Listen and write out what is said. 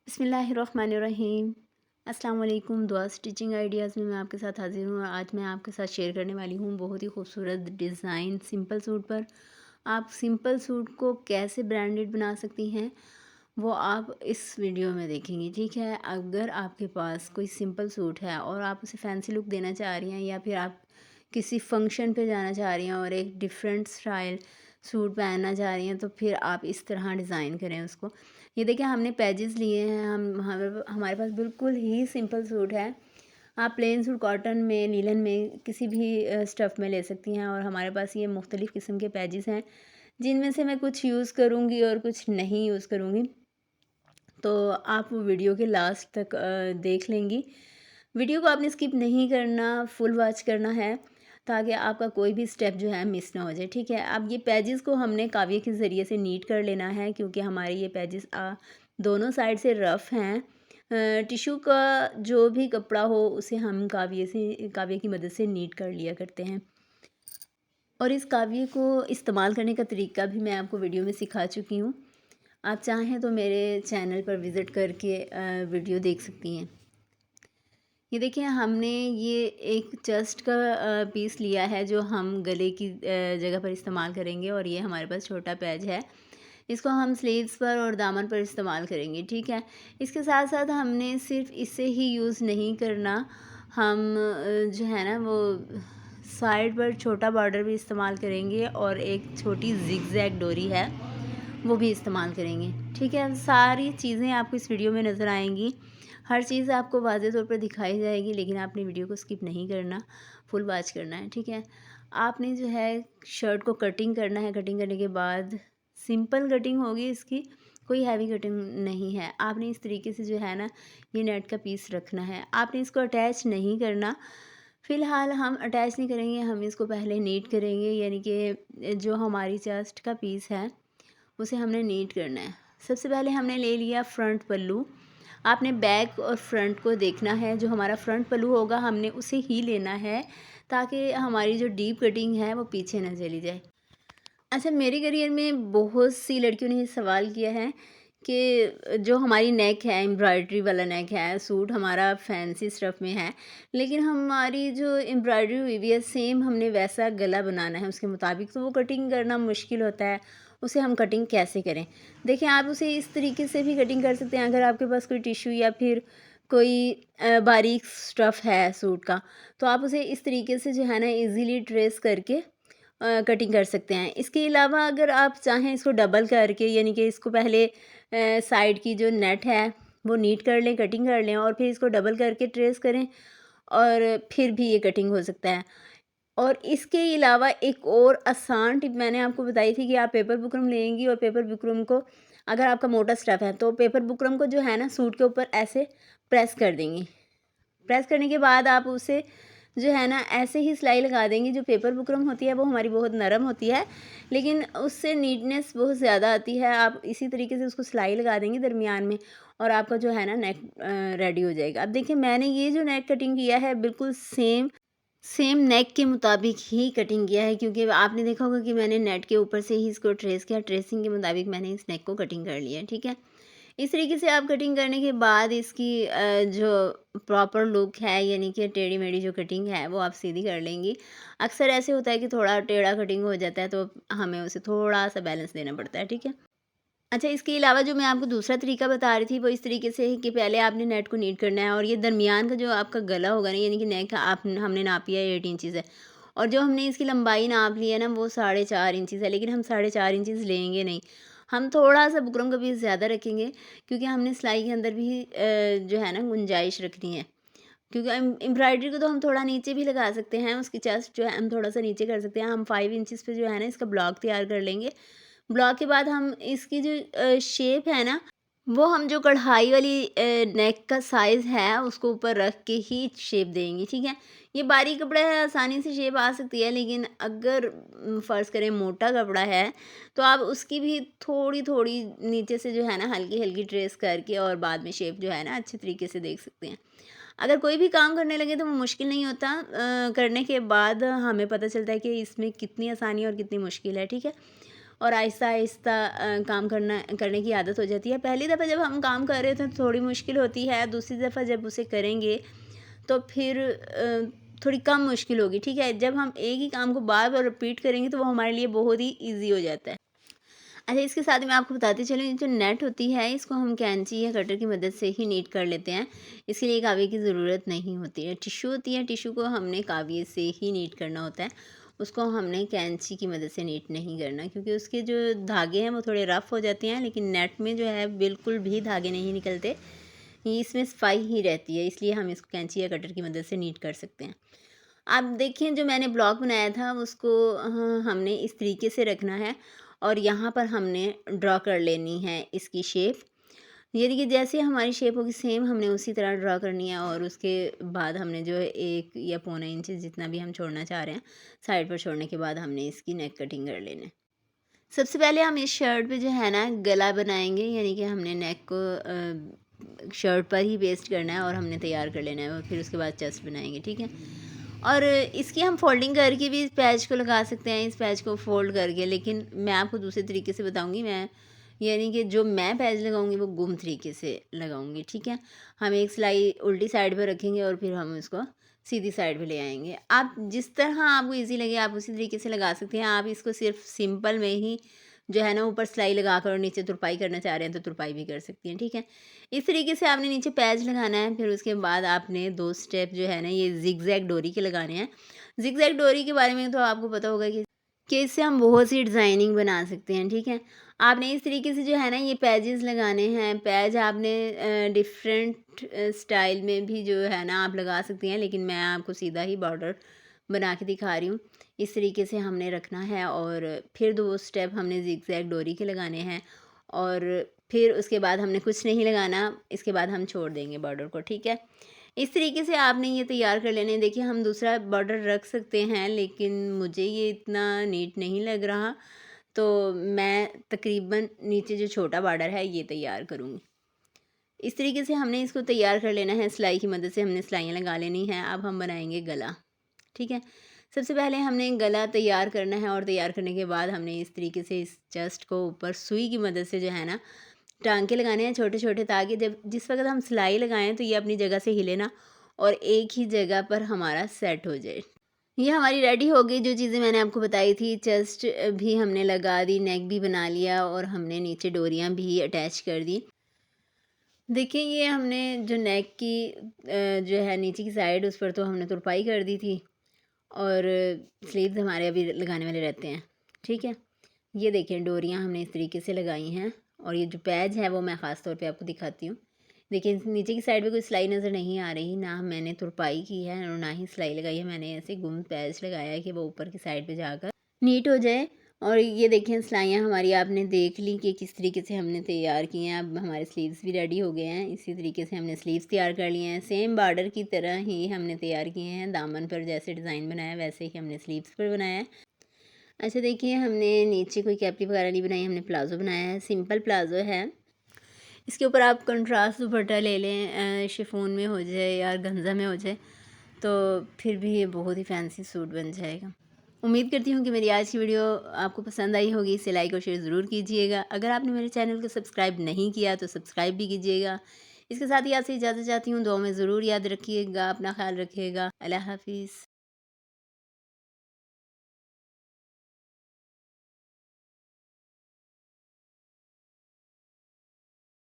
बिस्मिल्लाहिर्रहमानिर्रहीम। अस्सलाम वालेकुम। दुआ स्टिचिंग आइडियाज़ में मैं आपके साथ हाज़िर हूँ और आज मैं आपके साथ शेयर करने वाली हूँ बहुत ही खूबसूरत डिज़ाइन सिंपल सूट पर। आप सिंपल सूट को कैसे ब्रांडेड बना सकती हैं वो आप इस वीडियो में देखेंगी, ठीक है। अगर आपके पास कोई सिंपल सूट है और आप उसे फैंसी लुक देना चाह रही हैं या फिर आप किसी फंक्शन पे जाना चाह रही हैं और एक डिफरेंट स्टाइल सूट पहनना चाह रही हैं, तो फिर आप इस तरह डिज़ाइन करें उसको। ये देखिए हमने पैजेस लिए हैं, हम हमारे पास बिल्कुल ही सिंपल सूट है। आप प्लेन सूट कॉटन में, लीलन में, किसी भी स्टफ़ में ले सकती हैं और हमारे पास ये मुख्तलिफ़ किस्म के पैजेस हैं, जिनमें से मैं कुछ यूज़ करूँगी और कुछ नहीं यूज़ करूँगी। तो आप वीडियो के लास्ट तक देख लेंगी। वीडियो को आपने स्किप नहीं करना, फुल वॉच करना है ताकि आपका कोई भी स्टेप जो है मिस ना हो जाए, ठीक है। अब ये पेजेस को हमने काविये के ज़रिए से नीट कर लेना है क्योंकि हमारे ये पेजेस दोनों साइड से रफ़ हैं। टिश्यू का जो भी कपड़ा हो उसे हम काविये की मदद से नीट कर लिया करते हैं और इस काविये को इस्तेमाल करने का तरीका भी मैं आपको वीडियो में सिखा चुकी हूँ। आप चाहें तो मेरे चैनल पर विज़िट करके वीडियो देख सकती हैं। ये देखिए हमने ये एक चेस्ट का पीस लिया है जो हम गले की जगह पर इस्तेमाल करेंगे और ये हमारे पास छोटा पैच है। इसको हम स्लीव्स पर और दामन पर इस्तेमाल करेंगे, ठीक है। इसके साथ साथ हमने सिर्फ इसे ही यूज़ नहीं करना, हम जो है ना वो साइड पर छोटा बॉर्डर भी इस्तेमाल करेंगे और एक छोटी ज़िगज़ैग डोरी है वो भी इस्तेमाल करेंगे, ठीक है। सारी चीज़ें आपको इस वीडियो में नज़र आएंगी, हर चीज़ आपको वाज़े तौर पर दिखाई जाएगी, लेकिन आपने वीडियो को स्किप नहीं करना, फुल वॉच करना है, ठीक है। आपने जो है शर्ट को कटिंग करना है, कटिंग करने के बाद सिंपल कटिंग होगी इसकी, कोई हैवी कटिंग नहीं है। आपने इस तरीके से जो है ना ये नेट का पीस रखना है, आपने इसको अटैच नहीं करना। फ़िलहाल हम अटैच नहीं करेंगे, हम इसको पहले नीट करेंगे, यानी कि जो हमारी चेस्ट का पीस है उसे हमने नीट करना है। सबसे पहले हमने ले लिया फ्रंट पल्लू। आपने बैक और फ्रंट को देखना है, जो हमारा फ्रंट पल्लू होगा हमने उसे ही लेना है ताकि हमारी जो डीप कटिंग है वो पीछे ना चली जाए। अच्छा, मेरे करियर में बहुत सी लड़कियों ने ये सवाल किया है कि जो हमारी नेक है, एम्ब्रॉयडरी वाला नेक है, सूट हमारा फैंसी स्टफ़ में है, लेकिन हमारी जो एम्ब्रॉयडरी हुई हुई है सेम हमने वैसा गला बनाना है उसके मुताबिक, तो वो कटिंग करना मुश्किल होता है। उसे हम कटिंग कैसे करें? देखिए, आप उसे इस तरीके से भी कटिंग कर सकते हैं अगर आपके पास कोई टिश्यू या फिर कोई बारीक स्टफ़ है सूट का, तो आप उसे इस तरीके से जो है ना ईज़िली ट्रेस करके कटिंग कर सकते हैं। इसके अलावा अगर आप चाहें इसको डबल करके, यानी कि इसको पहले साइड की जो नेट है वो नीट कर लें, कटिंग कर लें और फिर इसको डबल करके ट्रेस करें और फिर भी ये कटिंग हो सकता है। और इसके अलावा एक और आसान टिप मैंने आपको बताई थी कि आप पेपर बुकरम लेंगी और पेपर बुकरम को, अगर आपका मोटा स्टफ़ है तो पेपर बुकरम को जो है ना सूट के ऊपर ऐसे प्रेस कर देंगी। प्रेस करने के बाद आप उसे जो है ना ऐसे ही सिलाई लगा देंगी। जो पेपर बुकरम होती है वो हमारी बहुत नरम होती है, लेकिन उससे नीटनेस बहुत ज़्यादा आती है। आप इसी तरीके से उसको सिलाई लगा देंगी दरमियान में और आपका जो है ना नेक रेडी हो जाएगा। अब देखिए मैंने ये जो नेक कटिंग किया है बिल्कुल सेम सेम नेक के मुताबिक ही कटिंग किया है, क्योंकि आपने देखा होगा कि मैंने नेट के ऊपर से ही इसको ट्रेस किया, ट्रेसिंग के मुताबिक मैंने इस नेक को कटिंग कर लिया है, ठीक है। इस तरीके से आप कटिंग करने के बाद इसकी जो प्रॉपर लुक है, यानी कि टेढ़ी मेढ़ी जो कटिंग है वो आप सीधी कर लेंगी। अक्सर ऐसे होता है कि थोड़ा टेढ़ा कटिंग हो जाता है तो हमें उसे थोड़ा सा बैलेंस देना पड़ता है, ठीक है। अच्छा, इसके अलावा जो मैं आपको दूसरा तरीका बता रही थी वो इस तरीके से है कि पहले आपने नेट को नीट करना है और ये दरमियान का जो आपका गला होगा ना, यानी कि नेक आप हमने नापी है 8 इंचज़ है और जो हमने इसकी लंबाई नाप ली है ना वो 4.5 इंचज़ है, लेकिन हम 4.5 इंचज़ लेंगे नहीं, हम थोड़ा सा बुकरम का पीस ज़्यादा रखेंगे क्योंकि हमने सिलाई के अंदर भी जो है ना गुंजाइश रखनी है। क्योंकि एम्ब्रॉयडरी को तो हम थोड़ा नीचे भी लगा सकते हैं, उसकी चेस्ट जो है हम थोड़ा सा नीचे कर सकते हैं। हम 5 इंचज़ पे जो है ना इसका ब्लॉक तैयार कर लेंगे। ब्लॉक के बाद हम इसकी जो शेप है ना, वो हम जो कढ़ाई वाली नेक का साइज़ है उसको ऊपर रख के ही शेप देंगे, ठीक है। ये बारीक कपड़ा है, आसानी से शेप आ सकती है, लेकिन अगर फ़र्ज़ करें मोटा कपड़ा है तो आप उसकी भी थोड़ी थोड़ी नीचे से जो है ना हल्की हल्की ट्रेस करके और बाद में शेप जो है ना अच्छे तरीके से देख सकते हैं। अगर कोई भी काम करने लगे तो वो मुश्किल नहीं होता, करने के बाद हमें पता चलता है कि इसमें कितनी आसानी और कितनी मुश्किल है, ठीक है। और आहिस्ता-आहिस्ता काम करने की आदत हो जाती है। पहली दफ़ा जब हम काम कर रहे थे तो थोड़ी मुश्किल होती है, दूसरी दफ़ा जब उसे करेंगे तो फिर थोड़ी कम मुश्किल होगी, ठीक है? जब हम एक ही काम को बार-बार रिपीट करेंगे तो वो हमारे लिए बहुत ही ईज़ी हो जाता है। अच्छा, इसके साथ ही मैं आपको बताती चलूँ, ये जो नेट होती है इसको हम कैंची या कटर की मदद से ही नीट कर लेते हैं। इसके लिए कावीए की ज़रूरत नहीं होती है। टिश्यू होती है, टिश्यू को हमने कावीए से ही नीट करना होता है। उसको हमने कैंची की मदद से नीट नहीं करना, क्योंकि उसके जो धागे हैं वो थोड़े रफ़ हो जाते हैं, लेकिन नेट में जो है बिल्कुल भी धागे नहीं निकलते। इसमें सफाई ही रहती है, इसलिए हम इसको कैंची या कटर की मदद से नीट कर सकते हैं। आप देखिए, जो मैंने ब्लॉक बनाया था उसको हमने इस तरीके से रखना है और यहाँ पर हमने ड्रॉ कर लेनी है इसकी शेप। ये देखिए, जैसे हमारी शेप होगी सेम हमने उसी तरह ड्रॉ करनी है, और उसके बाद हमने जो है 1 या पौना इंच जितना भी हम छोड़ना चाह रहे हैं, साइड पर छोड़ने के बाद हमने इसकी नेक कटिंग कर लेना है। सबसे पहले हम इस शर्ट पे जो है ना गला बनाएंगे, यानी कि हमने नेक को शर्ट पर ही पेस्ट करना है और हमने तैयार कर लेना है, और फिर उसके बाद चेस्ट बनाएंगे, ठीक है? और इसकी हम फोल्डिंग करके भी इस पैच को लगा सकते हैं, इस पैच को फोल्ड करके, लेकिन मैं आपको दूसरे तरीके से बताऊंगी। मैं यानी कि जो मैं पैच लगाऊंगी वो गुम तरीके से लगाऊंगी, ठीक है? हम एक सिलाई उल्टी साइड पर रखेंगे और फिर हम इसको सीधी साइड पे ले आएंगे। आप जिस तरह आपको इजी लगे आप उसी तरीके से लगा सकते हैं। आप इसको सिर्फ सिंपल में ही जो है ना ऊपर सिलाई लगाकर और नीचे तुरपाई करना चाह रहे हैं तो तुरपाई भी कर सकती हैं, ठीक है? इस तरीके से आपने नीचे पैच लगाना है। फिर उसके बाद आपने 2 स्टेप जो है ना ये ज़िगज़ैग डोरी के लगाने हैं। ज़िगज़ैग डोरी के बारे में तो आपको पता होगा कि इससे हम बहुत सी डिज़ाइनिंग बना सकते हैं, ठीक है? आपने इस तरीके से जो है ना ये पैचेस लगाने हैं। पैच आपने डिफरेंट स्टाइल में भी जो है ना आप लगा सकती हैं, लेकिन मैं आपको सीधा ही बॉर्डर बना के दिखा रही हूँ। इस तरीके से हमने रखना है और फिर 2 स्टेप हमने ज़िगज़ैग डोरी के लगाने हैं, और फिर उसके बाद हमने कुछ नहीं लगाना, इसके बाद हम छोड़ देंगे बॉर्डर को, ठीक है? इस तरीके से आपने ये तैयार कर लेने हैं। देखिए, हम दूसरा बॉर्डर रख सकते हैं, लेकिन मुझे ये इतना नीट नहीं लग रहा, तो मैं तकरीबन नीचे जो छोटा बॉर्डर है ये तैयार करूँगी। इस तरीके से हमने इसको तैयार कर लेना है। सिलाई की मदद से हमने सिलाइयाँ लगा लेनी हैं। अब हम बनाएंगे गला, ठीक है? सबसे पहले हमने गला तैयार करना है, और तैयार करने के बाद हमने इस तरीके से इस चेस्ट को ऊपर सुई की मदद से जो है ना टांके लगाने हैं छोटे-छोटे, ताकि जब जिस वक़्त हम सिलाई लगाएँ तो ये अपनी जगह से हिले ना, और एक ही जगह पर हमारा सेट हो जाए। ये हमारी रेडी हो गई जो चीज़ें मैंने आपको बताई थी। चेस्ट भी हमने लगा दी, नेक भी बना लिया, और हमने नीचे डोरियाँ भी अटैच कर दी। देखिए, ये हमने जो नेक की जो है नीचे की साइड उस पर तो हमने तुरपाई कर दी थी, और स्लीव्स हमारे अभी लगाने वाले रहते हैं, ठीक है? ये देखिए, डोरियाँ हमने इस तरीके से लगाई हैं, और ये जो पैच है वो मैं ख़ास तौर पे आपको दिखाती हूँ। देखिए, नीचे की साइड पे कोई सिलाई नज़र नहीं आ रही, ना मैंने तुरपाई की है और ना ही सिलाई लगाई है। मैंने ऐसे गुम पैच लगाया है कि वो ऊपर की साइड पे जाकर नीट हो जाए। और ये देखिए, सिलाइयाँ हमारी आपने देख ली कि किस तरीके से हमने तैयार की हैं। अब हमारे स्लीव्स भी रेडी हो गए हैं। इसी तरीके से हमने स्लीव्स तैयार कर लिए हैं। सेम बॉर्डर की तरह ही हमने तैयार किए हैं। दामन पर जैसे डिज़ाइन बनाया वैसे ही हमने स्लीव्स पर बनाया है। अच्छा, देखिए, हमने नीचे कोई कैपरी वगैरह नहीं बनाई, हमने प्लाज़ो बनाया है, सिंपल प्लाज़ो है। इसके ऊपर आप कंट्रास्ट दुपट्टा ले लें, शिफॉन में हो जाए या गंजा में हो जाए, तो फिर भी ये बहुत ही फैंसी सूट बन जाएगा। उम्मीद करती हूँ कि मेरी आज की वीडियो आपको पसंद आई होगी। इसे लाइक और शेयर ज़रूर कीजिएगा। अगर आपने मेरे चैनल को सब्सक्राइब नहीं किया तो सब्सक्राइब भी कीजिएगा। इसके साथ ही आपसे इजाज़त चाहती हूँ। दुआ में ज़रूर याद रखिएगा, अपना ख्याल रखिएगा। अल्लाह हाफ़िज़।